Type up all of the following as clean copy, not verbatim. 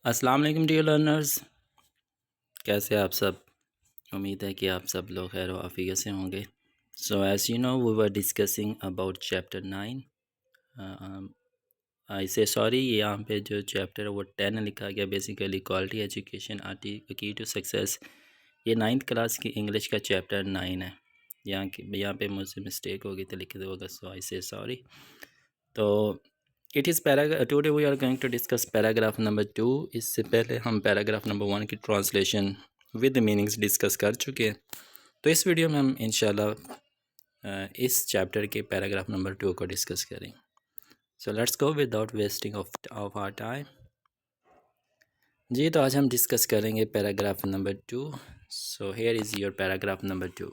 السلام علیکم dear learners, کیسے آپ سب؟ امید ہے کہ آپ سب لوگ خیر و عافیت سے ہوں گے۔ So as you know we were discussing about chapter 9۔ I say sorry, یہاں پہ جو چیپٹر ہے وہ 10 لکھا گیا، بیسیکلی کوالٹی ایجوکیشن کی ٹو سکسیس۔ یہ 9th کلاس کی انگلش کا چیپٹر 9 ہے۔ یہاں پہ مجھ سے مسٹیک ہوگی تو لکھ دو گا، سو آئی سے سوری۔ تو today we are going to discuss paragraph number 2۔ اس سے پہلے ہم پیراگراف نمبر 1 کی ٹرانسلیشن ود میننگز ڈسکس کر چکے ہیں، تو اس ویڈیو میں ہم انشاءاللہ اس چیپٹر کے پیراگراف نمبر 2 کو ڈسکس کریں۔ So let's go without wasting of our time. جی، تو آج ہم ڈسکس کریں گے paragraph number 2۔ So here is your paragraph number 2۔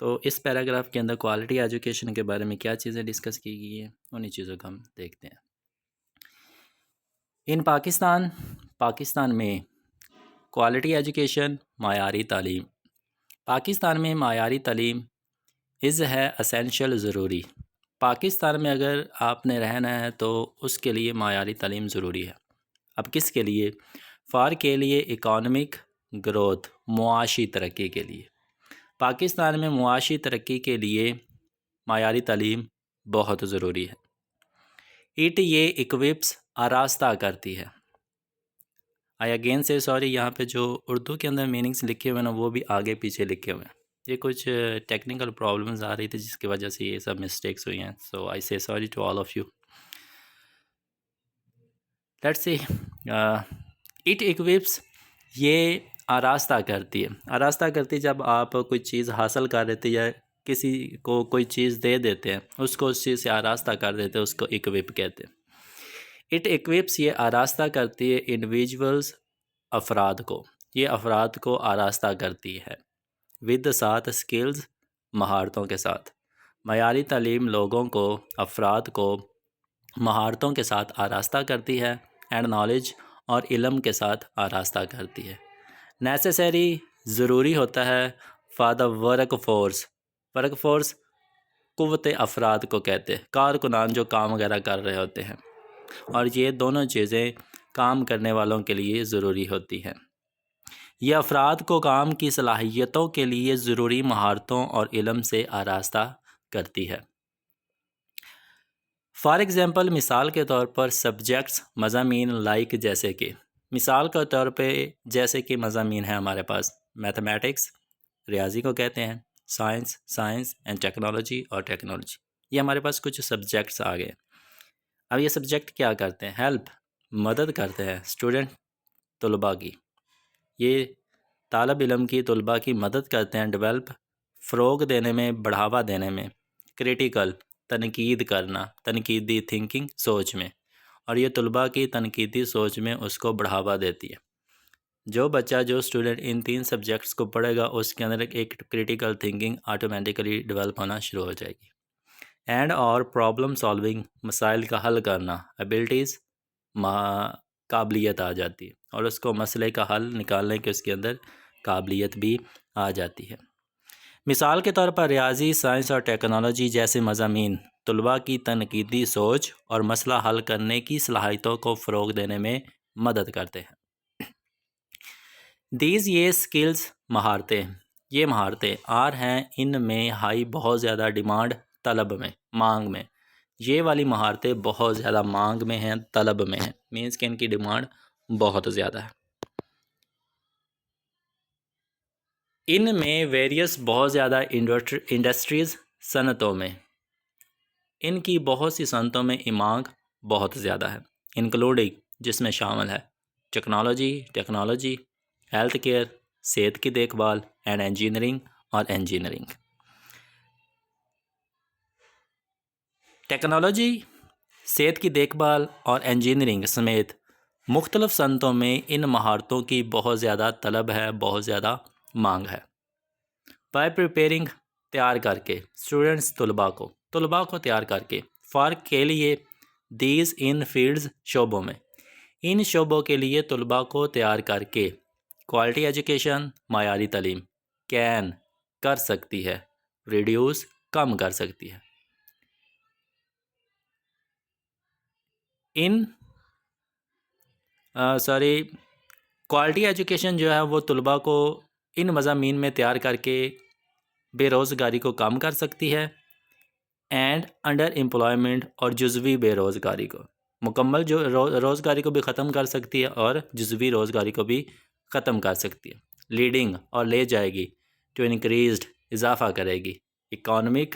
تو اس پیراگراف کے اندر کوالٹی ایجوکیشن کے بارے میں کیا چیزیں ڈسکس کی گئی ہیں، انہی چیزوں کو ہم دیکھتے ہیں۔ ان پاکستان میں کوالٹی ایجوکیشن، معیاری تعلیم۔ پاکستان میں معیاری تعلیم ہے اسینشل، ضروری۔ پاکستان میں اگر آپ نے رہنا ہے تو اس کے لیے معیاری تعلیم ضروری ہے۔ اب کس کے لیے؟ فار کے لیے اکانومک گروتھ، معاشی ترقی کے لیے۔ پاکستان میں معاشی ترقی کے لیے معیاری تعلیم بہت ضروری ہے۔ یہ اکوپس، آراستہ کرتی ہے۔ آئی اگین سے سوری، یہاں پہ جو اردو کے اندر میننگز لکھے ہوئے ہیں نا وہ بھی آگے پیچھے لکھے ہوئے ہیں۔ یہ کچھ ٹیکنیکل پرابلمز آ رہی تھی جس کی وجہ سے یہ سب مسٹیکس ہوئی ہیں، so I say sorry to all of you. Let's see, it occupies, یہ آراستہ کرتی ہے۔ آراستہ کرتی ہے جب آپ کوئی چیز حاصل کر دیتے یا کسی کو کوئی چیز دے دیتے ہیں، اس کو اس چیز سے آراستہ کر دیتے ہیں، اس کو اکوپ کہتے ہیں۔ اٹ اکوپس، یہ آراستہ کرتی ہے انڈیویجولز، افراد کو، یہ افراد کو آراستہ کرتی ہے ود ساتھ اسکلز، مہارتوں کے ساتھ۔ معیاری تعلیم لوگوں کو، افراد کو مہارتوں کے ساتھ آراستہ کرتی ہے، اینڈ نالج، اور علم کے ساتھ آراستہ کرتی ہے۔ نیسیسری، ضروری ہوتا ہے، فار دا ورک فورس قوت افراد کو کہتے ہیں، کارکنان جو کام وغیرہ کر رہے ہوتے ہیں، اور یہ دونوں چیزیں کام کرنے والوں کے لیے ضروری ہوتی ہیں۔ یہ افراد کو کام کی صلاحیتوں کے لیے ضروری مہارتوں اور علم سے آراستہ کرتی ہے۔ فار ایگزامپل، مثال کے طور پر سبجیکٹس، مضامین، لائک، جیسے کہ، مثال کے طور پہ جیسے کہ مضامین ہیں ہمارے پاس، میتھمیٹکس، ریاضی کو کہتے ہیں، سائنس اینڈ ٹیکنالوجی، اور ٹیکنالوجی، یہ ہمارے پاس کچھ سبجیکٹس آ گئے۔ اب یہ سبجیکٹ کیا کرتے ہیں؟ ہیلپ، مدد کرتے ہیں اسٹوڈنٹ، طلباء کی، یہ طالب علم کی، طلباء کی مدد کرتے ہیں۔ ڈیولپ، فروغ دینے میں، بڑھاوا دینے میں۔ کریٹیکل، تنقید کرنا، تنقیدی تھنکنگ، سوچ میں، اور یہ طلباء کی تنقیدی سوچ میں اس کو بڑھاوا دیتی ہے۔ جو بچہ، جو اسٹوڈنٹ ان 3 سبجیکٹس کو پڑھے گا اس کے اندر ایک کریٹیکل تھنکنگ آٹومیٹیکلی ڈیولپ ہونا شروع ہو جائے گی۔ اینڈ اور پرابلم سالونگ، مسائل کا حل کرنا، ایبلٹیز، قابلیت آ جاتی ہے، اور اس کو مسئلے کا حل نکالنے کے اس کے اندر قابلیت بھی آ جاتی ہے۔ مثال کے طور پر ریاضی، سائنس اور ٹیکنالوجی جیسے مضامین طلباء کی تنقیدی سوچ اور مسئلہ حل کرنے کی صلاحیتوں کو فروغ دینے میں مدد کرتے ہیں۔ یہ سکلز، مہارتیں، یہ مہارتیں ہیں ان میں ہائی، بہت زیادہ ڈیمانڈ، طلب میں، مانگ میں۔ یہ والی مہارتیں بہت زیادہ مانگ میں ہیں، طلب میں ہیں، مینس کہ ان کی ڈیمانڈ بہت زیادہ ہے۔ ان میں ویریس، بہت زیادہ انڈسٹریز، صنعتوں میں، ان کی بہت سی صنعتوں میں مانگ بہت زیادہ ہے، انکلوڈنگ، جس میں شامل ہے ٹیکنالوجی، ہیلتھ کیئر، صحت کی دیکھ بھال، اینڈ انجینئرنگ۔ ٹیکنالوجی، صحت کی دیکھ بھال اور انجینئرنگ سمیت مختلف صنعتوں میں ان مہارتوں کی بہت زیادہ طلب ہے، بہت زیادہ مانگ ہے۔ بائی پریپیرنگ، تیار کر کے، اسٹوڈنٹس، طلباء کو تیار کر کے، فار کے لیے، دیز ان فیلڈز، شعبوں میں، ان شعبوں کے لیے طلباء کو تیار کر کے، کوالٹی ایجوکیشن، معیاری تعلیم، کین، کر سکتی ہے، ریڈیوس، کم کر سکتی ہے۔ ان سوری کوالٹی ایجوکیشن جو ہے وہ طلباء کو ان مضامین میں تیار کر کے بے روزگاری کو کم کر سکتی ہے، اینڈ انڈر امپلائمنٹ اور جزوی بے روزگاری کو مکمل جو روزگاری کو بھی ختم کر سکتی ہے اور جزوی روزگاری کو بھی ختم کر سکتی ہے، لیڈنگ اور لے جائے گی ٹو انکریزڈ اضافہ کرے گی اکانومک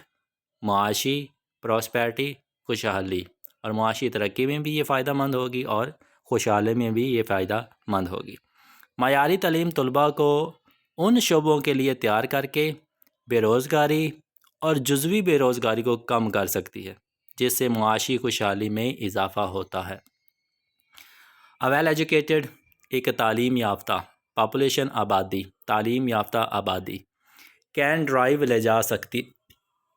معاشی پراسپیرٹی خوشحالی اور معاشی ترقی میں بھی یہ فائدہ مند ہوگی اور خوشحالی میں بھی یہ فائدہ مند ہوگی۔ معیاری تعلیم طلباء کو ان شعبوں کے لیے تیار کر کے بے روزگاری اور جزوی بے روزگاری کو کم کر سکتی ہے، جس سے معاشی خوشحالی میں اضافہ ہوتا ہے۔ ویل ایجوکیٹڈ ایک تعلیم یافتہ پاپولیشن آبادی، تعلیم یافتہ آبادی کین ڈرائیو لے جا سکتی،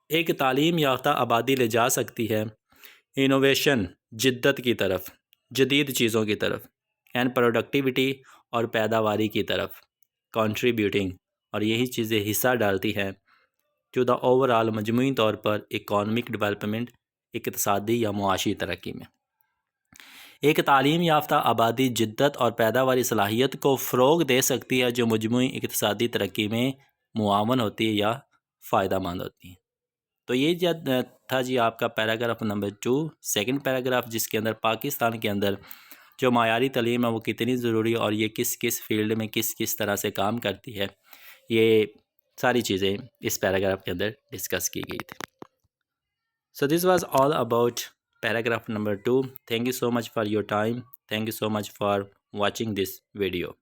ایک تعلیم یافتہ آبادی لے جا سکتی ہے انوویشن جدت کی طرف، جدید چیزوں کی طرف، اینڈ پروڈکٹیوٹی اور پیداواری کی طرف کنٹریبیوٹنگ، اور یہی چیزیں حصہ ڈالتی ہیں ٹو دا اوور آل مجموعی طور پر اکانومک ڈیولپمنٹ، اقتصادی یا معاشی ترقی میں۔ ایک تعلیم یافتہ آبادی جدت اور پیداواری صلاحیت کو فروغ دے سکتی ہے جو مجموعی اقتصادی ترقی میں معاون ہوتی ہے یا فائدہ مند ہوتی ہے۔ تو یہ تھا جی آپ کا پیراگراف نمبر 2، سیکنڈ پیراگراف، جس کے اندر پاکستان کے اندر جو معیاری تعلیم ہے وہ کتنی ضروری ہے اور یہ کس کس فیلڈ میں کس کس طرح سے کام کرتی ہے، یہ ساری چیزیں اس پیراگراف کے اندر ڈسکس کی گئی تھی۔ So this was all about paragraph number 2. Thank you so much for your time. Thank you so much for watching this video.